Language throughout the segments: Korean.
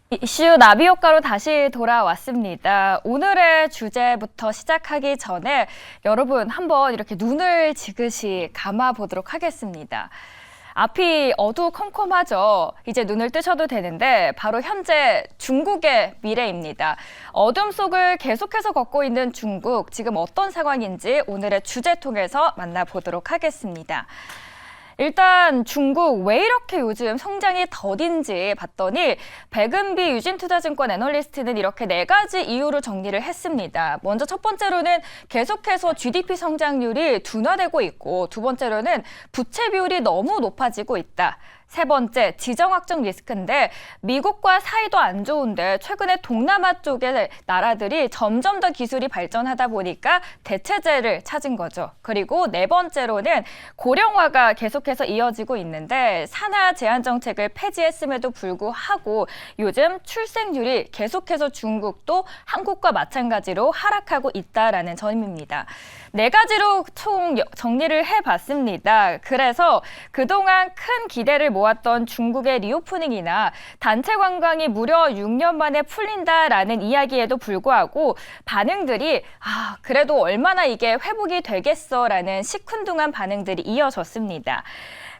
이슈 나비 효과로 다시 돌아왔습니다. 오늘의 주제부터 시작하기 전에 여러분 한번 이렇게 눈을 지그시 감아 보도록 하겠습니다. 앞이 어두컴컴하죠. 이제 눈을 뜨셔도 되는데 바로 현재 중국의 미래입니다. 어둠 속을 계속해서 걷고 있는 중국, 지금 어떤 상황인지 오늘의 주제 통해서 만나보도록 하겠습니다. 일단 중국 왜 이렇게 요즘 성장이 더딘지 봤더니 백은비 유진투자증권 애널리스트는 이렇게 4가지 이유로 정리를 했습니다. 먼저 첫 번째로는 계속해서 GDP 성장률이 둔화되고 있고, 두 번째로는 부채 비율이 너무 높아지고 있다. 세 번째, 지정학적 리스크인데 미국과 사이도 안 좋은데 최근에 동남아 쪽의 나라들이 점점 더 기술이 발전하다 보니까 대체제를 찾은 거죠. 그리고 네 번째로는 고령화가 계속해서 이어지고 있는데 산하 제한 정책을 폐지했음에도 불구하고 요즘 출생률이 계속해서 중국도 한국과 마찬가지로 하락하고 있다라는 점입니다. 4가지로 총 정리를 해봤습니다. 그래서 그동안 큰 기대를 모았던 중국의 리오프닝이나 단체 관광이 무려 6년 만에 풀린다라는 이야기에도 불구하고 반응들이 그래도 얼마나 이게 회복이 되겠어라는 시큰둥한 반응들이 이어졌습니다.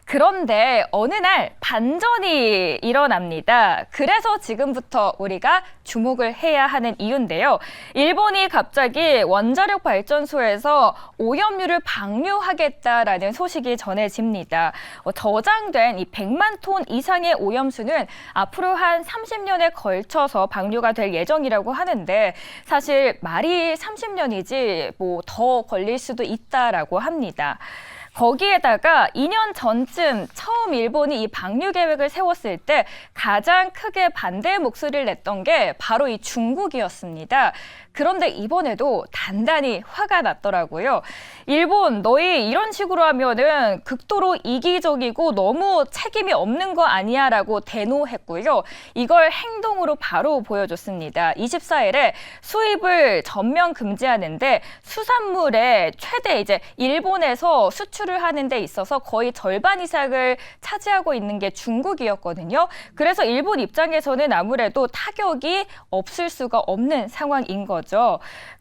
그런데 어느 날 반전이 일어납니다. 그래서 지금부터 우리가 주목을 해야 하는 이유인데요. 일본이 갑자기 원자력 발전소에서 오염류를 방류하겠다라는 소식이 전해집니다. 저장된 이 100만 톤 이상의 오염수는 앞으로 한 30년에 걸쳐서 방류가 될 예정이라고 하는데 사실 말이 30년이지 뭐 더 걸릴 수도 있다라고 합니다. 거기에다가 2년 전쯤 처음 일본이 이 방류 계획을 세웠을 때 가장 크게 반대의 목소리를 냈던 게 바로 이 중국이었습니다. 그런데 이번에도 단단히 화가 났더라고요. 일본, 너희 이런 식으로 하면은 극도로 이기적이고 너무 책임이 없는 거 아니야 라고 대노했고요. 이걸 행동으로 바로 보여줬습니다. 24일에 수입을 전면 금지하는데 수산물의 최대 이제 일본에서 수출을 하는 데 있어서 거의 절반 이상을 차지하고 있는 게 중국이었거든요. 그래서 일본 입장에서는 아무래도 타격이 없을 수가 없는 상황인 거죠.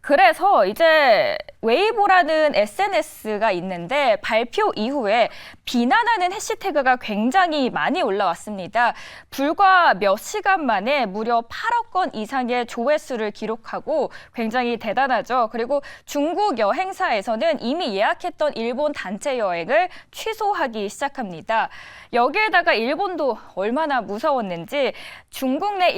그래서 이제 웨이보라는 SNS가 있는데 발표 이후에 비난하는 해시태그가 굉장히 많이 올라왔습니다. 불과 몇 시간 만에 무려 8억 건 이상의 조회수를 기록하고 굉장히 대단하죠. 그리고 중국 여행사에서는 이미 예약했던 일본 단체 여행을 취소하기 시작합니다. 여기에다가 일본도 얼마나 무서웠는지 중국 내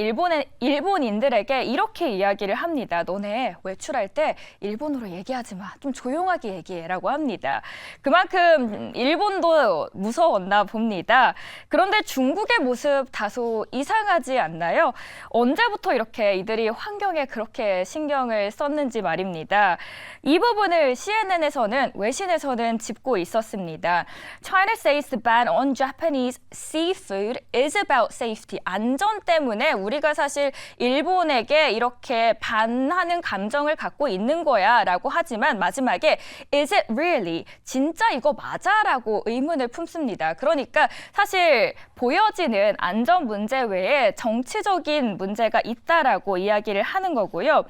일본인들에게 이렇게 이야기를 합니다. 너네 외출할 때 일본어로 얘기하지 마. 좀 조용하게 얘기해라고 합니다. 그만큼 일본도 무서웠나 봅니다. 그런데 중국의 모습 다소 이상하지 않나요? 언제부터 이렇게 이들이 환경에 그렇게 신경을 썼는지 말입니다. 이 부분을 CNN에서는 외신에서는 짚고 있었습니다. China says the ban on Japanese seafood is about safety. 안전 때문에 우리가 사실 일본에게 이렇게 반하는 감정을 갖고 있는 거야 라고 하지만 마지막에 is it really? 진짜 이거 맞아? 라고 의문을 품습니다. 그러니까 사실 보여지는 안전 문제 외에 정치적인 문제가 있다라고 이야기를 하는 거고요.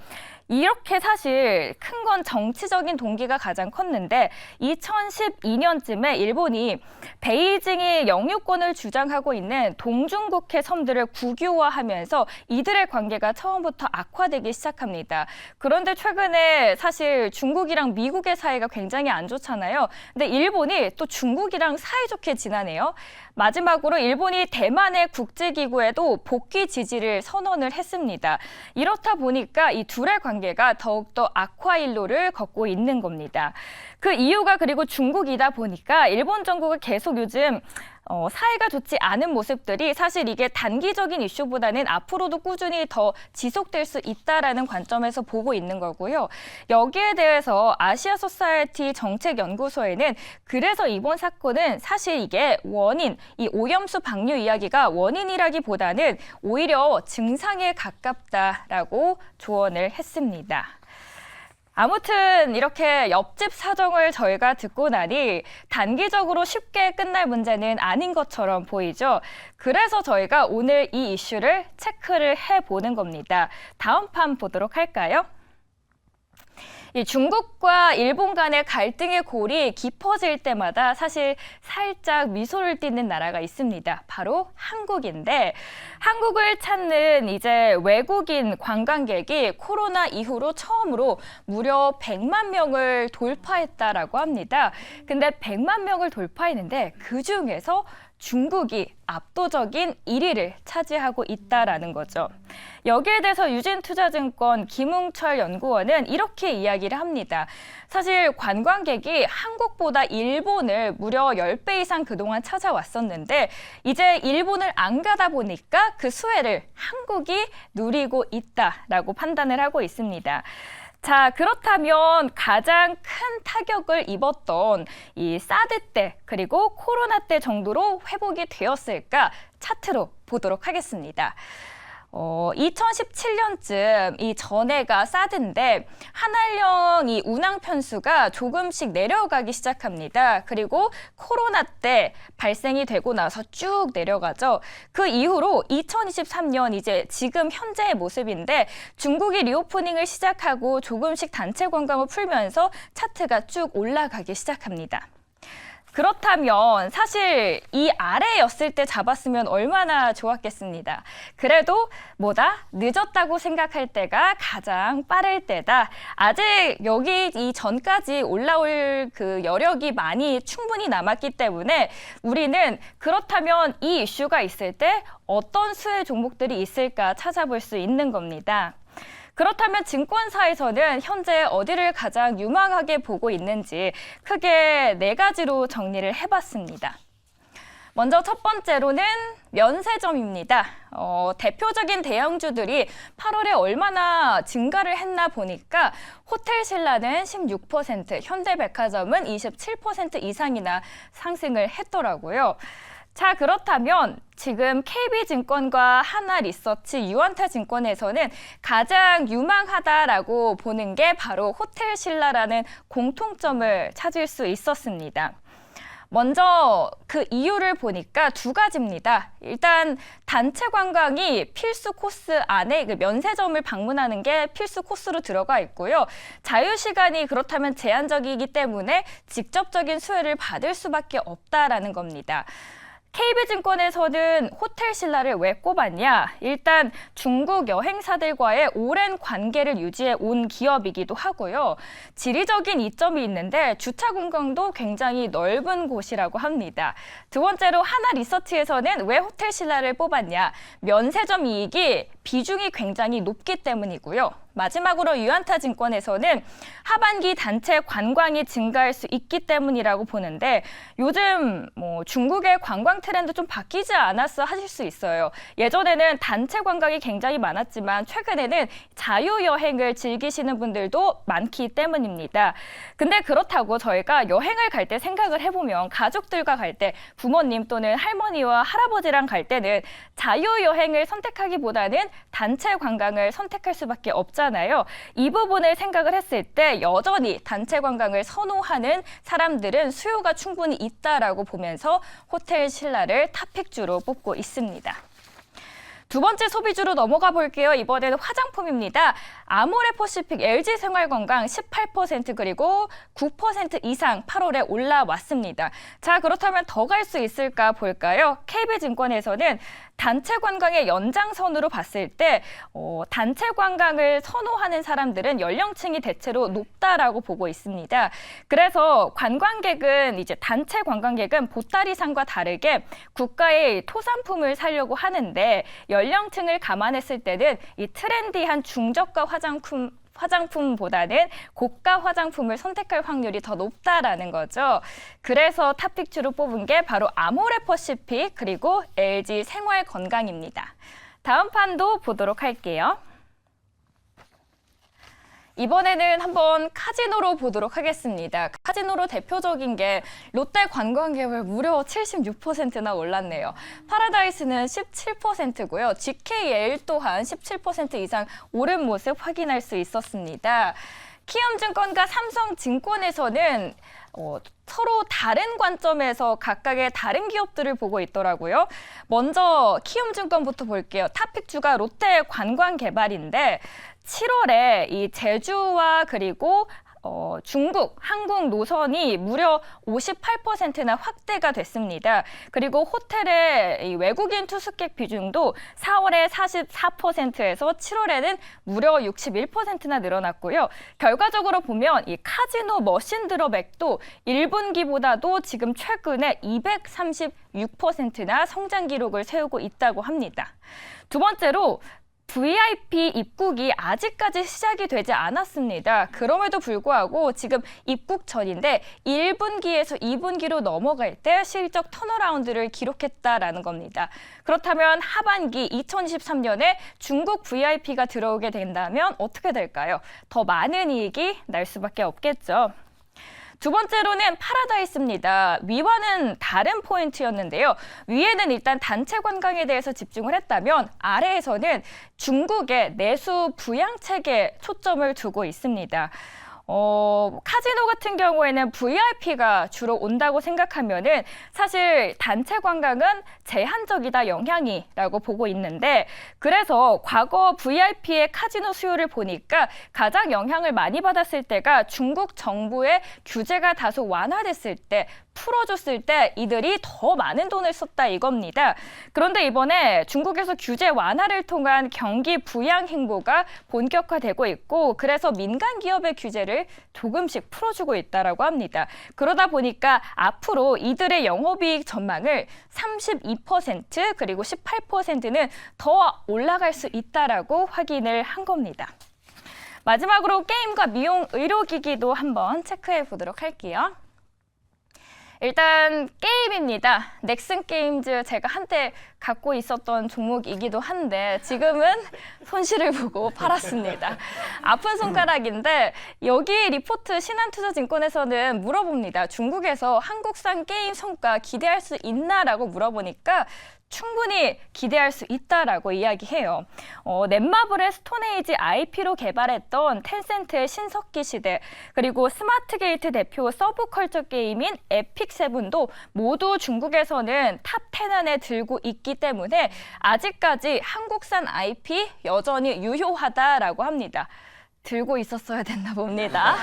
이렇게 사실 큰 건 정치적인 동기가 가장 컸는데 2012년쯤에 일본이 베이징이 영유권을 주장하고 있는 동중국해 섬들을 국유화하면서 이들의 관계가 처음부터 악화되기 시작합니다. 그런데 최근에 사실 중국이랑 미국의 사이가 굉장히 안 좋잖아요. 근데 일본이 또 중국이랑 사이좋게 지나네요. 마지막으로 일본이 대만의 국제기구에도 복귀 지지를 선언을 했습니다. 이렇다 보니까 이 둘의 관계가 더욱더 악화일로를 걷고 있는 겁니다. 그 이유가 그리고 중국이다 보니까 일본 정부가 계속 요즘 사이가 좋지 않은 모습들이 사실 이게 단기적인 이슈보다는 앞으로도 꾸준히 더 지속될 수 있다라는 관점에서 보고 있는 거고요. 여기에 대해서 아시아 소사이어티 정책연구소에는 그래서 이번 사건은 사실 이게 원인, 이 오염수 방류 이야기가 원인이라기보다는 오히려 증상에 가깝다라고 조언을 했습니다. 아무튼 이렇게 옆집 사정을 저희가 듣고 나니 단기적으로 쉽게 끝날 문제는 아닌 것처럼 보이죠. 그래서 저희가 오늘 이 이슈를 체크를 해보는 겁니다. 다음 판 보도록 할까요? 이 중국과 일본 간의 갈등의 골이 깊어질 때마다 사실 살짝 미소를 띠는 나라가 있습니다. 바로 한국인데 한국을 찾는 이제 외국인 관광객이 코로나 이후로 처음으로 무려 100만 명을 돌파했다라고 합니다. 근데 100만 명을 돌파했는데 그중에서 중국이 압도적인 1위를 차지하고 있다라는 거죠. 여기에 대해서 유진투자증권 김웅철 연구원은 이렇게 이야기를 합니다. 사실 관광객이 한국보다 일본을 무려 10배 이상 그동안 찾아왔었는데 이제 일본을 안 가다 보니까 그 수혜를 한국이 누리고 있다라고 판단을 하고 있습니다. 자, 그렇다면 가장 큰 타격을 입었던 이 사드 때 그리고 코로나 때 정도로 회복이 되었을까 차트로 보도록 하겠습니다. 2017년쯤 이 전해가 사드인데 한알령 이 운항 편수가 조금씩 내려가기 시작합니다. 그리고 코로나 때 발생이 되고 나서 쭉 내려가죠. 그 이후로 2023년 이제 지금 현재의 모습인데 중국이 리오프닝을 시작하고 조금씩 단체 관광을 풀면서 차트가 쭉 올라가기 시작합니다. 그렇다면 사실 이 아래였을 때 잡았으면 얼마나 좋았겠습니다. 그래도 뭐다? 늦었다고 생각할 때가 가장 빠를 때다. 아직 여기 이 전까지 올라올 그 여력이 많이 충분히 남았기 때문에 우리는 그렇다면 이 이슈가 있을 때 어떤 수혜 종목들이 있을까 찾아볼 수 있는 겁니다. 그렇다면 증권사에서는 현재 어디를 가장 유망하게 보고 있는지 크게 4가지로 정리를 해봤습니다. 먼저 첫 번째로는 면세점입니다. 대표적인 대형주들이 8월에 얼마나 증가를 했나 보니까 호텔신라는 16%, 현대백화점은 27% 이상이나 상승을 했더라고요. 자, 그렇다면 지금 KB증권과 하나리서치, 유안타증권에서는 가장 유망하다라고 보는 게 바로 호텔신라라는 공통점을 찾을 수 있었습니다. 먼저 그 이유를 보니까 2가지입니다. 일단 단체 관광이 필수 코스 안에 그 면세점을 방문하는 게 필수 코스로 들어가 있고요. 자유시간이 그렇다면 제한적이기 때문에 직접적인 수혜를 받을 수밖에 없다라는 겁니다. KB증권에서는 호텔신라를 왜 꼽았냐? 일단 중국 여행사들과의 오랜 관계를 유지해 온 기업이기도 하고요. 지리적인 이점이 있는데 주차 공간도 굉장히 넓은 곳이라고 합니다. 두 번째로 하나리서치에서는 왜 호텔신라를 뽑았냐? 면세점 이익이 비중이 굉장히 높기 때문이고요. 마지막으로 유안타증권에서는 하반기 단체 관광이 증가할 수 있기 때문이라고 보는데 요즘 중국의 관광 트렌드 좀 바뀌지 않았어 하실 수 있어요. 예전에는 단체 관광이 굉장히 많았지만 최근에는 자유여행을 즐기시는 분들도 많기 때문입니다. 근데 그렇다고 저희가 여행을 갈 때 생각을 해보면 가족들과 갈 때 부모님 또는 할머니와 할아버지랑 갈 때는 자유여행을 선택하기보다는 단체 관광을 선택할 수밖에 없잖아요. 이 부분을 생각을 했을 때 여전히 단체 관광을 선호하는 사람들은 수요가 충분히 있다라고 보면서 호텔신라를 탑픽주로 뽑고 있습니다. 두 번째 소비주로 넘어가 볼게요. 이번에는 화장품입니다. 아모레퍼시픽 LG생활건강 18% 그리고 9% 이상 8월에 올라왔습니다. 자, 그렇다면 더 갈 수 있을까 볼까요? KB증권에서는 단체 관광의 연장선으로 봤을 때 단체 관광을 선호하는 사람들은 연령층이 대체로 높다라고 보고 있습니다. 그래서 관광객은 이제 단체 관광객은 보따리상과 다르게 국가의 토산품을 사려고 하는데 연령층을 감안했을 때는 이 트렌디한 중저가 화장품보다는 고가 화장품을 선택할 확률이 더 높다라는 거죠. 그래서 탑픽주로 뽑은 게 바로 아모레퍼시픽 그리고 LG 생활건강입니다. 다음 판도 보도록 할게요. 이번에는 한번 카지노로 보도록 하겠습니다. 카지노로 대표적인 게 롯데 관광객을 무려 76%나 올랐네요. 파라다이스는 17%고요. GKL 또한 17% 이상 오른 모습 확인할 수 있었습니다. 키움증권과 삼성증권에서는 서로 다른 관점에서 각각의 다른 기업들을 보고 있더라고요. 먼저 키움증권부터 볼게요. 탑픽주가 롯데 관광개발인데 7월에 이 제주와 그리고 중국 항공 노선이 무려 58%나 확대가 됐습니다. 그리고 호텔의 이 외국인 투숙객 비중도 4월에 44%에서 7월에는 무려 61%나 늘어났고요. 결과적으로 보면 이 카지노 머신 드롭액도 1분기보다도 지금 최근에 236%나 성장 기록을 세우고 있다고 합니다. 두 번째로 VIP 입국이 아직까지 시작이 되지 않았습니다. 그럼에도 불구하고 지금 입국 전인데 1분기에서 2분기로 넘어갈 때 실적 턴어라운드를 기록했다라는 겁니다. 그렇다면 하반기 2023년에 중국 VIP가 들어오게 된다면 어떻게 될까요? 더 많은 이익이 날 수밖에 없겠죠. 두 번째로는 파라다이스입니다. 위와는 다른 포인트였는데요. 위에는 일단 단체 관광에 대해서 집중을 했다면 아래에서는 중국의 내수 부양책에 초점을 두고 있습니다. 카지노 같은 경우에는 VIP가 주로 온다고 생각하면은 사실 단체 관광은 제한적이다 영향이라고 보고 있는데 그래서 과거 VIP의 카지노 수요를 보니까 가장 영향을 많이 받았을 때가 중국 정부의 규제가 다소 완화됐을 때 풀어줬을 때 이들이 더 많은 돈을 썼다 이겁니다. 그런데 이번에 중국에서 규제 완화를 통한 경기 부양 행보가 본격화되고 있고 그래서 민간 기업의 규제를 조금씩 풀어주고 있다라고 합니다. 그러다 보니까 앞으로 이들의 영업이익 전망을 32% 그리고 18%는 더 올라갈 수 있다라고 확인을 한 겁니다. 마지막으로 게임과 미용 의료기기도 한번 체크해 보도록 할게요. 일단 게임입니다. 넥슨 게임즈 제가 한때 갖고 있었던 종목이기도 한데 지금은 손실을 보고 팔았습니다. 아픈 손가락인데 여기 리포트 신한투자증권에서는 물어봅니다. 중국에서 한국산 게임 성과 기대할 수 있나라고 물어보니까 충분히 기대할 수 있다라고 이야기해요. 넷마블의 스톤에이지 IP로 개발했던 텐센트의 신석기 시대 그리고 스마트게이트 대표 서브컬처 게임인 에픽세븐도 모두 중국에서는 탑 10 안에 들고 있기 때문에 아직까지 한국산 IP 여전히 유효하다라고 합니다. 들고 있었어야 됐나 봅니다.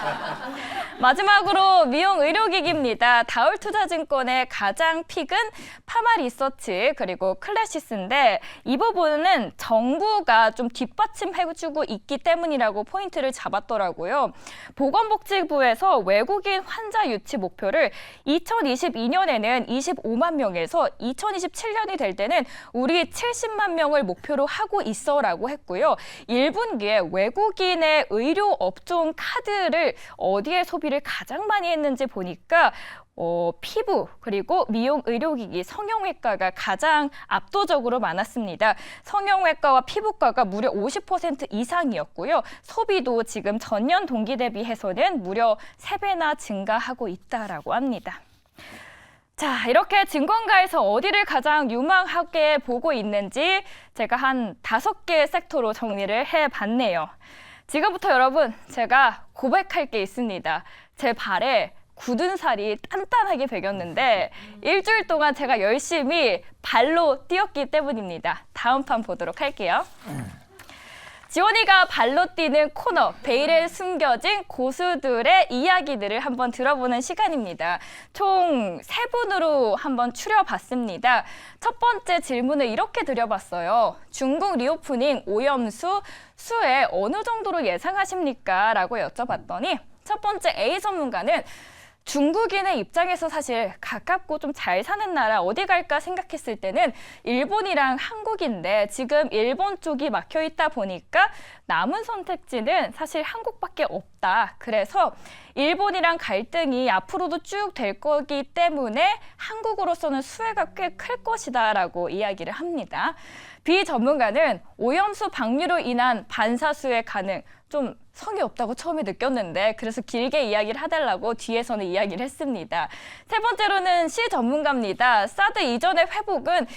마지막으로 미용 의료기기입니다. 다울투자증권의 가장 픽은 파마리서치 그리고 클래시스인데 이 부분은 정부가 좀 뒷받침해주고 있기 때문이라고 포인트를 잡았더라고요. 보건복지부에서 외국인 환자 유치 목표를 2022년에는 25만 명에서 2027년이 될 때는 우리 70만 명을 목표로 하고 있어라고 했고요. 1분기에 외국인의 의료 업종 카드를 어디에 소비를 가장 많이 했는지 보니까 피부 그리고 미용 의료기기 성형외과가 가장 압도적으로 많았습니다. 성형외과와 피부과가 무려 50% 이상이었고요. 소비도 지금 전년 동기 대비해서는 무려 3배나 증가하고 있다라고 합니다. 자, 이렇게 증권가에서 어디를 가장 유망하게 보고 있는지 제가 한 5개 섹터로 정리를 해봤네요. 지금부터 여러분 제가 고백할 게 있습니다. 제 발에 굳은 살이 단단하게 배겼는데 일주일 동안 제가 열심히 발로 뛰었기 때문입니다. 다음 판 보도록 할게요. 지원이가 발로 뛰는 코너, 베일에 숨겨진 고수들의 이야기들을 한번 들어보는 시간입니다. 총 3분으로 한번 추려봤습니다. 첫 번째 질문을 이렇게 드려봤어요. 중국 리오프닝 오염수 수에 어느 정도로 예상하십니까? 라고 여쭤봤더니 첫 번째 A 전문가는 중국인의 입장에서 사실 가깝고 좀 잘 사는 나라 어디 갈까 생각했을 때는 일본이랑 한국인데 지금 일본 쪽이 막혀 있다 보니까 남은 선택지는 사실 한국밖에 없다. 그래서 일본이랑 갈등이 앞으로도 쭉 될 거기 때문에 한국으로서는 수혜가 꽤 클 것이다라고 이야기를 합니다. B 전문가는 오염수 방류로 인한 반사수의 가능, 좀 성의 없다고 처음에 느꼈는데 그래서 길게 이야기를 해달라고 뒤에서는 이야기를 했습니다. 세 번째로는 C 전문가입니다. 사드 이전의 회복은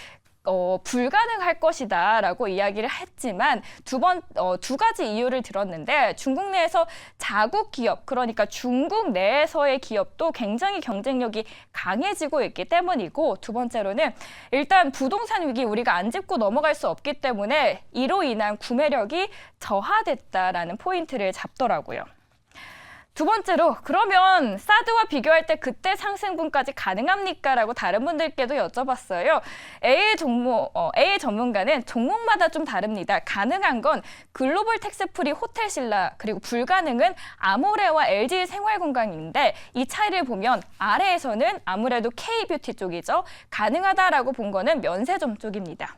불가능할 것이다라고 이야기를 했지만 두 가지 이유를 들었는데 중국 내에서 자국 기업, 그러니까 중국 내에서의 기업도 굉장히 경쟁력이 강해지고 있기 때문이고, 두 번째로는 일단 부동산 위기 우리가 안 짚고 넘어갈 수 없기 때문에 이로 인한 구매력이 저하됐다라는 포인트를 잡더라고요. 두 번째로, 그러면 사드와 비교할 때 그때 상승분까지 가능합니까? 라고 다른 분들께도 여쭤봤어요. A 전문가는 종목마다 좀 다릅니다. 가능한 건 글로벌 텍스프리 호텔신라, 그리고 불가능은 아모레와 LG 생활건강인데, 이 차이를 보면 아래에서는 아무래도 K뷰티 쪽이죠. 가능하다라고 본 거는 면세점 쪽입니다.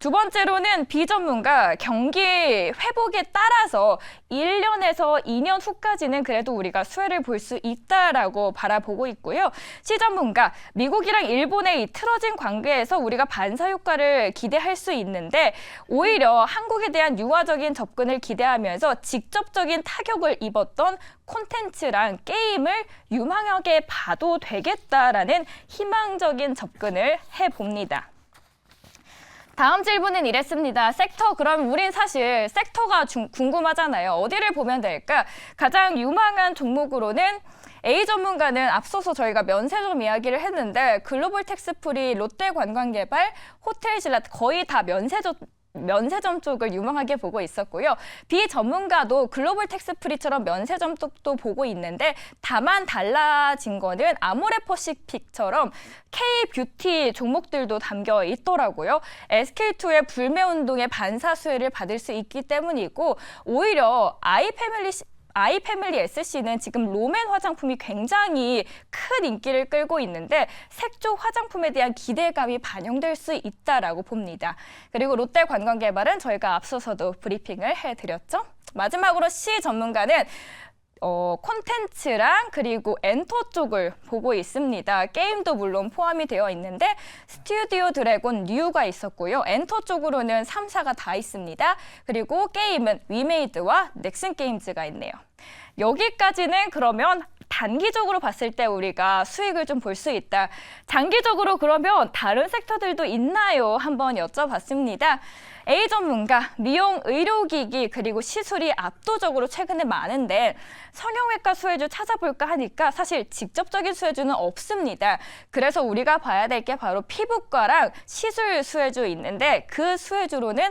두 번째로는 비전문가, 경기 회복에 따라서 1년에서 2년 후까지는 그래도 우리가 수혜를 볼 수 있다라고 바라보고 있고요. C전문가, 미국이랑 일본의 이 틀어진 관계에서 우리가 반사 효과를 기대할 수 있는데, 오히려 한국에 대한 유화적인 접근을 기대하면서 직접적인 타격을 입었던 콘텐츠랑 게임을 유망하게 봐도 되겠다라는 희망적인 접근을 해봅니다. 다음 질문은 이랬습니다. 섹터, 그럼 우린 사실 섹터가 궁금하잖아요. 어디를 보면 될까? 가장 유망한 종목으로는 A 전문가는 앞서서 저희가 면세점 이야기를 했는데, 글로벌 텍스프리, 롯데관광개발, 호텔신라 거의 다 면세점 쪽을 유망하게 보고 있었고요. B 전문가도 글로벌 텍스프리처럼 면세점 쪽도 보고 있는데, 다만 달라진 거는 아모레퍼시픽처럼 K뷰티 종목들도 담겨 있더라고요. SK2의 불매운동의 반사 수혜를 받을 수 있기 때문이고, 오히려 아이패밀리 SC는 지금 롬앤 화장품이 굉장히 큰 인기를 끌고 있는데, 색조 화장품에 대한 기대감이 반영될 수 있다라고 봅니다. 그리고 롯데관광개발은 저희가 앞서서도 브리핑을 해드렸죠. 마지막으로 C 전문가는 콘텐츠랑 그리고 엔터 쪽을 보고 있습니다. 게임도 물론 포함이 되어 있는데, 스튜디오 드래곤 뉴가 있었고요. 엔터 쪽으로는 3사가 다 있습니다. 그리고 게임은 위메이드와 넥슨 게임즈가 있네요. 여기까지는 그러면 단기적으로 봤을 때 우리가 수익을 좀 볼 수 있다. 장기적으로 그러면 다른 섹터들도 있나요? 한번 여쭤봤습니다. A 전문가, 미용, 의료기기, 그리고 시술이 압도적으로 최근에 많은데, 성형외과 수혜주 찾아볼까 하니까 사실 직접적인 수혜주는 없습니다. 그래서 우리가 봐야 될 게 바로 피부과랑 시술 수혜주 있는데, 그 수혜주로는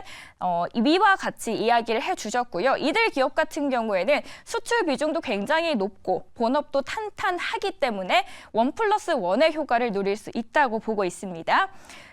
위와 같이 이야기를 해주셨고요. 이들 기업 같은 경우에는 수출 비중도 굉장히 높고 본업도 탄탄하기 때문에 1+1의 효과를 누릴 수 있다고 보고 있습니다.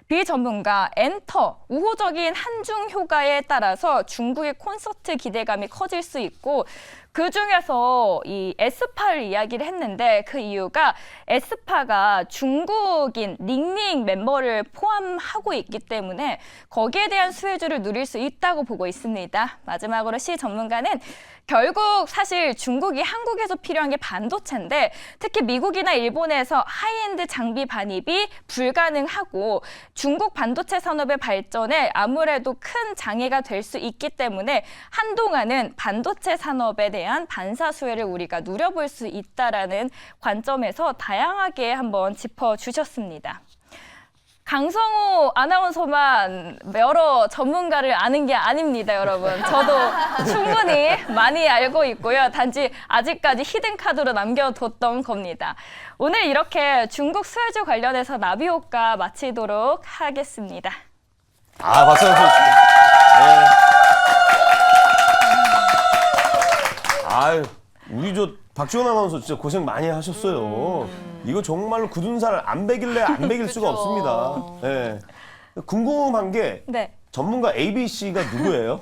B 전문가, 엔터, 우호적인 한중 효과에 따라서 중국의 콘서트 기대감이 커질 수 있고, 그중에서 이 에스파를 이야기를 했는데, 그 이유가 에스파가 중국인 닝닝 멤버를 포함하고 있기 때문에 거기에 대한 수혜주를 누릴 수 있다고 보고 있습니다. 마지막으로 C 전문가는 결국 사실 중국이 한국에서 필요한 게 반도체인데, 특히 미국이나 일본에서 하이엔드 장비 반입이 불가능하고 중국 반도체 산업의 발전에 아무래도 큰 장애가 될 수 있기 때문에 한동안은 반도체 산업에 대한 반사 수혜를 우리가 누려볼 수 있다라는 관점에서 다양하게 한번 짚어주셨습니다. 강성우 아나운서만 여러 전문가를 아는 게 아닙니다, 여러분. 저도 충분히 많이 알고 있고요. 단지 아직까지 히든카드로 남겨뒀던 겁니다. 오늘 이렇게 중국 수혜주 관련해서 나비효과 마치도록 하겠습니다. 박수 한번 쳐주세요. 네. 아유, 우리 박지원 아나운서 진짜 고생 많이 하셨어요. 이거 정말로 굳은 살 안 베길래 안 베길 수가 없습니다. 네. 궁금한 게, 네. 전문가 ABC가 누구예요?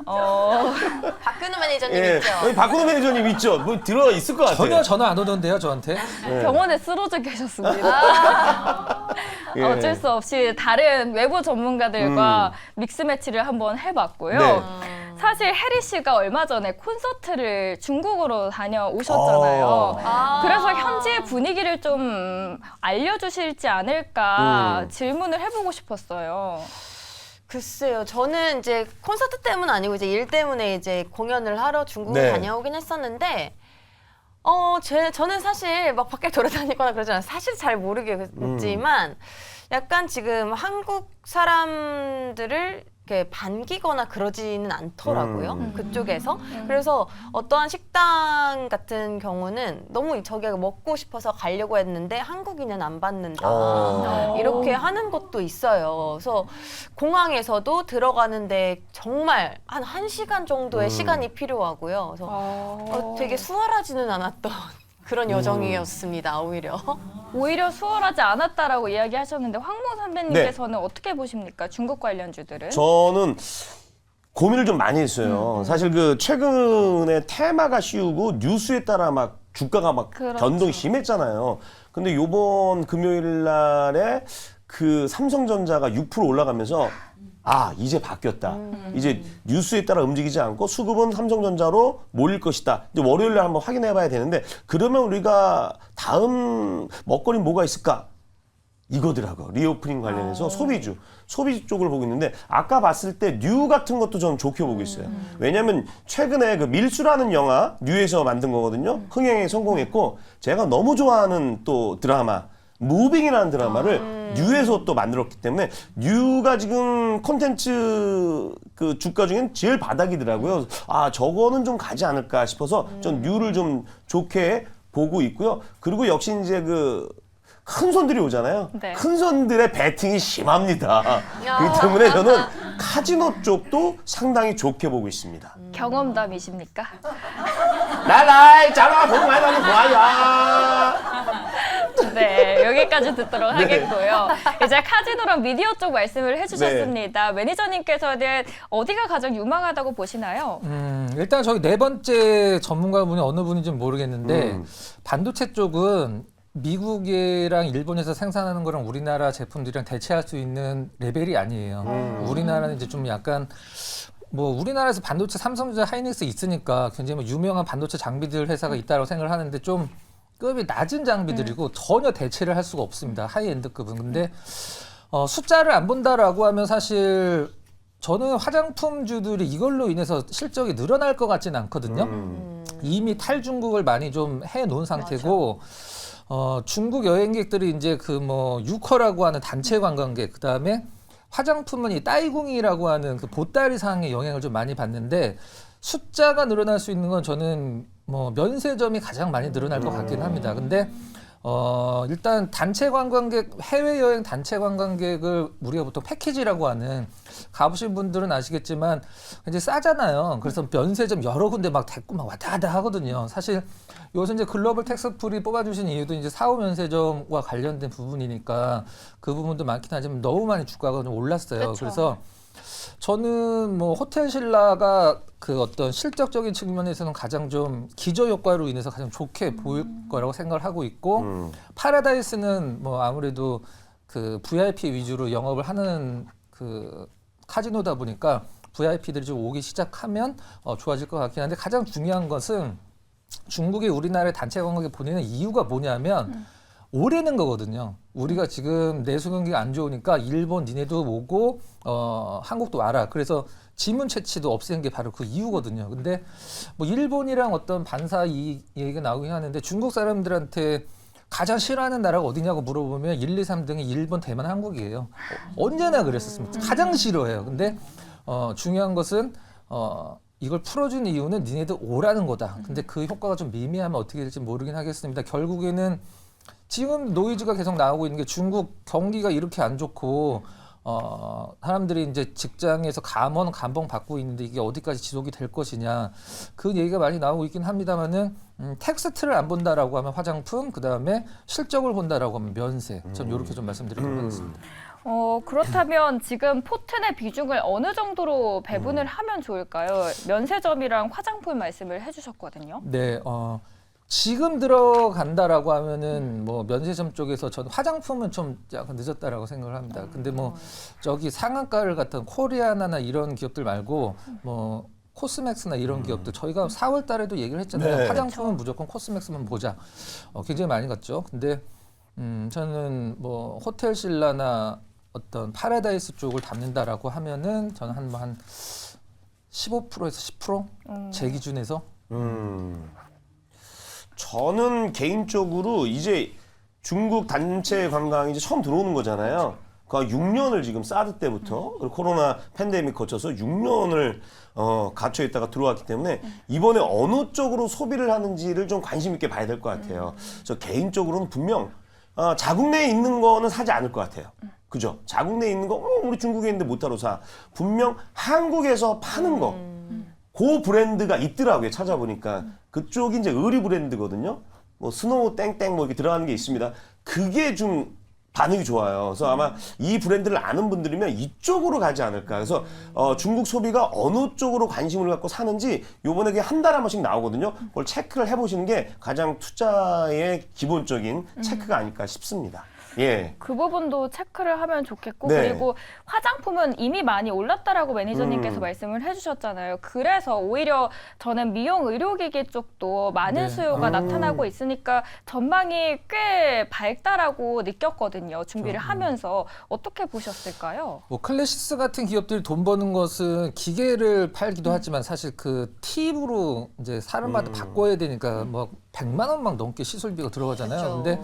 박근우 매니저님 있죠? 여기 박근우 매니저님 있죠? 뭐 들어가 있을 것 같아요. 전혀 전화 안 오던데요, 저한테? 네. 병원에 쓰러져 계셨습니다. 예. 어쩔 수 없이 다른 외부 전문가들과 믹스 매치를 한번 해봤고요. 네. 사실 해리 씨가 얼마 전에 콘서트를 중국으로 다녀오셨잖아요. 그래서 현지의 분위기를 좀 알려주실지 않을까 질문을 해보고 싶었어요. 글쎄요, 저는 이제 콘서트 때문 아니고 이제 일 때문에 이제 공연을 하러 중국을 네. 다녀오긴 했었는데, 저는 사실 막 밖에 돌아다니거나 그러지 않아요. 사실 잘 모르겠지만, 약간 지금 한국 사람들을 이렇게 반기거나 그러지는 않더라고요. 그쪽에서. 그래서 어떠한 식당 같은 경우는 너무 저기가 먹고 싶어서 가려고 했는데 한국인은 안 받는다. 이렇게 하는 것도 있어요. 그래서 공항에서도 들어가는데 정말 한 1시간 정도의 시간이 필요하고요. 그래서 되게 수월하지는 않았던 그런 여정이었습니다, 오히려. 오히려 수월하지 않았다라고 이야기하셨는데 황모 선배님께서는 어떻게 보십니까? 중국 관련주들은? 저는 고민을 좀 많이 했어요. 사실 그 최근에 테마가 씌우고 뉴스에 따라 막 주가가 막 그렇죠. 변동이 심했잖아요. 근데 요번 금요일 날에 그 삼성전자가 6% 올라가면서 아, 이제 바뀌었다. 이제 뉴스에 따라 움직이지 않고 수급은 삼성전자로 몰릴 것이다. 이제 월요일 날 한번 확인해 봐야 되는데 그러면 우리가 다음 먹거리 뭐가 있을까? 이거더라고요. 리오프닝 관련해서 소비주 쪽을 보고 있는데 아까 봤을 때 뉴 같은 것도 저는 좋게 보고 있어요. 왜냐하면 최근에 그 밀수라는 영화 뉴에서 만든 거거든요. 흥행에 성공했고 제가 너무 좋아하는 또 드라마 무빙이라는 드라마를 뉴에서 또 만들었기 때문에 뉴가 지금 콘텐츠 그 주가 중엔 제일 바닥이더라고요. 아 저거는 좀 가지 않을까 싶어서 전 뉴를 좀 좋게 보고 있고요. 그리고 역시 이제 그 큰 손들이 오잖아요. 네. 큰 손들의 배팅이 심합니다. 그렇기 때문에 저는 카지노 쪽도 상당히 좋게 보고 있습니다. 경험담이십니까? 나라이 잡아 돈 많이 받는 거야. 네, 여기까지 듣도록 하겠고요. 이제 카지노랑 미디어 쪽 말씀을 해주셨습니다. 매니저님께서는 어디가 가장 유망하다고 보시나요? 일단 저기 네 번째 전문가분이 어느 분인지는 모르겠는데 반도체 쪽은 미국이랑 일본에서 생산하는 거랑 우리나라 제품들이랑 대체할 수 있는 레벨이 아니에요. 우리나라는 이제 좀 약간 뭐 우리나라에서 반도체 삼성전자 하이닉스 있으니까 굉장히 뭐 유명한 반도체 장비들 회사가 있다고 생각을 하는데 좀 급이 낮은 장비들이고 전혀 대체를 할 수가 없습니다. 하이엔드급은. 근데 숫자를 안 본다라고 하면 사실 저는 화장품주들이 이걸로 인해서 실적이 늘어날 것 같지는 않거든요. 이미 탈중국을 많이 좀 해놓은 상태고 중국 여행객들이 이제 그 뭐 유커라고 하는 단체 관광객, 그 다음에 화장품은 이 따이궁이라고 하는 그 보따리 상의 영향을 좀 많이 받는데 숫자가 늘어날 수 있는 건 저는 뭐 면세점이 가장 많이 늘어날 것 같긴 합니다. 근데 일단 단체 관광객, 해외여행 단체 관광객을 우리가 보통 패키지라고 하는, 가보신 분들은 아시겠지만 이제 싸잖아요. 그래서 면세점 여러 군데 막 데리고 막 왔다 갔다 하거든요. 사실 요새 이제 글로벌 텍스풀이 뽑아주신 이유도 이제 4호 면세점과 관련된 부분이니까 그 부분도 많긴 하지만 너무 많이 주가가 좀 올랐어요. 그쵸. 그래서 저는 뭐 호텔 신라가 그 어떤 실적적인 측면에서는 가장 좀 기저 효과로 인해서 가장 좋게 보일 거라고 생각을 하고 있고, 파라다이스는 뭐 아무래도 그 VIP 위주로 영업을 하는 그 카지노다 보니까 VIP들이 좀 오기 시작하면 좋아질 것 같긴 한데, 가장 중요한 것은 중국이 우리나라의 단체 관광객 보내는 이유가 뭐냐면 오래는 거거든요. 우리가 지금 내수 경기가 안 좋으니까 일본 니네도 오고 한국도 와라. 그래서 지문 채취도 없앤 게 바로 그 이유거든요. 근데 뭐 일본이랑 어떤 반사 이 얘기가 나오긴 하는데, 중국 사람들한테 가장 싫어하는 나라가 어디냐고 물어보면 1, 2, 3등이 일본, 대만, 한국이에요. 언제나 그랬었습니다. 가장 싫어해요. 근데 중요한 것은 이걸 풀어준 이유는 니네들 오라는 거다. 근데 그 효과가 좀 미미하면 어떻게 될지 모르긴 하겠습니다. 결국에는 지금 노이즈가 계속 나오고 있는 게, 중국 경기가 이렇게 안 좋고 사람들이 이제 직장에서 감원, 감봉 받고 있는데 이게 어디까지 지속이 될 것이냐, 그 얘기가 많이 나오고 있긴 합니다만은 텍스트를 안 본다라고 하면 화장품, 그 다음에 실적을 본다라고 하면 면세. 전 이렇게 좀 말씀드리도록 하겠습니다. 그렇다면 지금 포텐의 비중을 어느 정도로 배분을 하면 좋을까요? 면세점이랑 화장품 말씀을 해주셨거든요. 네, 지금 들어간다라고 하면은 뭐 면세점 쪽에서 저는 화장품은 좀 약간 늦었다라고 생각을 합니다. 근데 뭐 저기 상한가를 갖던 코리아나나 이런 기업들 말고 뭐 코스맥스나 이런 기업들, 저희가 4월 달에도 얘기를 했잖아요. 네. 화장품은 무조건 코스맥스만 보자. 굉장히 많이 갔죠. 근데 저는 뭐 호텔 신라나 어떤 파라다이스 쪽을 담는다라고 하면은 저는 한 15%에서 10%? 제 기준에서. 저는 개인적으로 이제 중국 단체 관광이 이제 처음 들어오는 거잖아요. 그 6년을 지금 사드 때부터 그리고 코로나 팬데믹 거쳐서 6년을 갇혀 있다가 들어왔기 때문에 이번에 어느 쪽으로 소비를 하는지를 좀 관심 있게 봐야 될 것 같아요. 저 개인적으로는 분명 자국 내에 있는 거는 사지 않을 것 같아요. 그죠? 자국 내에 있는 거 우리 중국에 있는데 못하러 사. 분명 한국에서 파는 거. 그 브랜드가 있더라고요. 찾아보니까. 그쪽이 이제 의류 브랜드거든요. 뭐 스노우 땡땡 뭐 이렇게 들어가는 게 있습니다. 그게 좀 반응이 좋아요. 그래서 아마 이 브랜드를 아는 분들이면 이쪽으로 가지 않을까. 그래서 중국 소비가 어느 쪽으로 관심을 갖고 사는지 요번에 그게 한 달에 한 번씩 나오거든요. 그걸 체크를 해보시는 게 가장 투자의 기본적인 체크가 아닐까 싶습니다. 예. 그 부분도 체크를 하면 좋겠고 네. 그리고 화장품은 이미 많이 올랐다라고 매니저님께서 말씀을 해주셨잖아요. 그래서 오히려 저는 미용 의료기기 쪽도 많은 네. 수요가 나타나고 있으니까 전망이 꽤 밝다라고 느꼈거든요. 준비를 하면서 어떻게 보셨을까요? 뭐 클래시스 같은 기업들이 돈 버는 것은 기계를 팔기도 하지만 사실 그 팁으로 이제 사람마다 바꿔야 되니까 뭐 100만 원 막 넘게 시술비가 들어가잖아요. 근데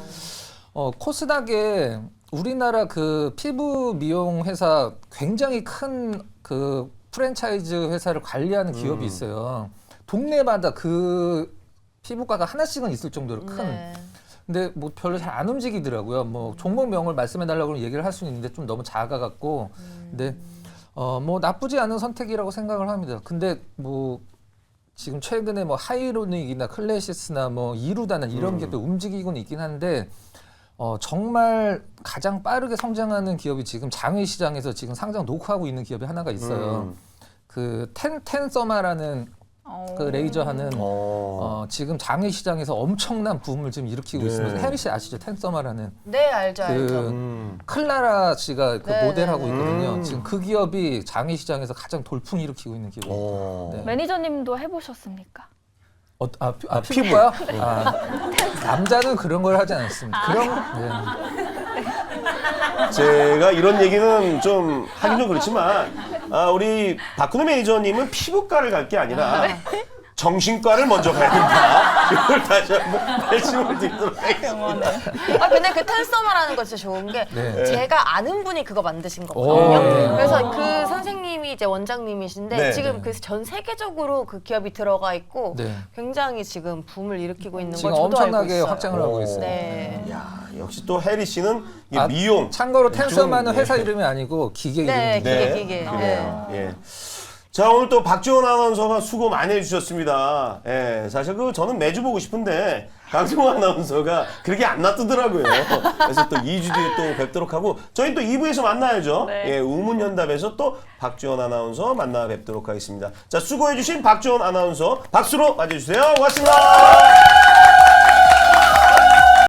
코스닥에 우리나라 그 피부 미용 회사 굉장히 큰 그 프랜차이즈 회사를 관리하는 기업이 있어요. 동네마다 그 피부과가 하나씩은 있을 정도로 큰. 네. 근데 뭐 별로 잘 안 움직이더라고요. 뭐 종목명을 말씀해 달라고 얘기를 할 수는 있는데 좀 너무 작아갖고. 근데 뭐 나쁘지 않은 선택이라고 생각을 합니다. 근데 뭐 지금 최근에 뭐 하이로닉이나 클래시스나 뭐 이루다나 이런 기업도 움직이고는 있긴 한데 정말 가장 빠르게 성장하는 기업이 지금 장외 시장에서 지금 상장 녹화하고 있는 기업이 하나가 있어요. 그 텐서마라는 그 레이저 하는 지금 장외 시장에서 엄청난 붐을 지금 일으키고 네. 있습니다. 혜리 씨 아시죠? 텐서마라는 네, 알죠, 알죠. 그 클라라 씨가 그 네, 모델하고 네, 네. 있거든요. 지금 그 기업이 장외 시장에서 가장 돌풍 일으키고 있는 기업입니다. 네. 매니저님도 해보셨습니까? 피부가요? 남자는 그런 걸 하지 않습니다. 네. 제가 이런 얘기는 좀 하긴 좀 그렇지만 우리 박근혜 매니저님은 피부과를 갈 게 아니라 정신과를 먼저 가야 된다. 이걸 다시 한번 말씀을 드리도록 하겠습니다. 근데 그 텐서마라는 거 진짜 좋은 게 네. 제가 아는 분이 그거 만드신 거거든요. 네. 그래서 그 선생님이 이제 원장님이신데 네. 지금 그 전 세계적으로 그 기업이 들어가 있고 네. 굉장히 지금 붐을 일으키고 있는 걸 지금 저도 알고 엄청나게 있어요. 확장을 하고 있습니다. 네. 야, 역시 또 해리 씨는 이게 미용. 참고로 텐서마는 좀, 회사 이름이 아니고 기계 네, 이름입니다. 기계. 그래요. 예. 자, 오늘 또 박지원 아나운서가 수고 많이 해주셨습니다. 예, 사실 저는 매주 보고 싶은데 강승호 아나운서가 그렇게 안 놔두더라고요. 그래서 또 2주 뒤에 또 뵙도록 하고 저희 또 2부에서 만나야죠. 네. 예, 우문현답에서 또 박지원 아나운서 만나 뵙도록 하겠습니다. 자, 수고해주신 박지원 아나운서 박수로 맞아주세요. 고맙습니다.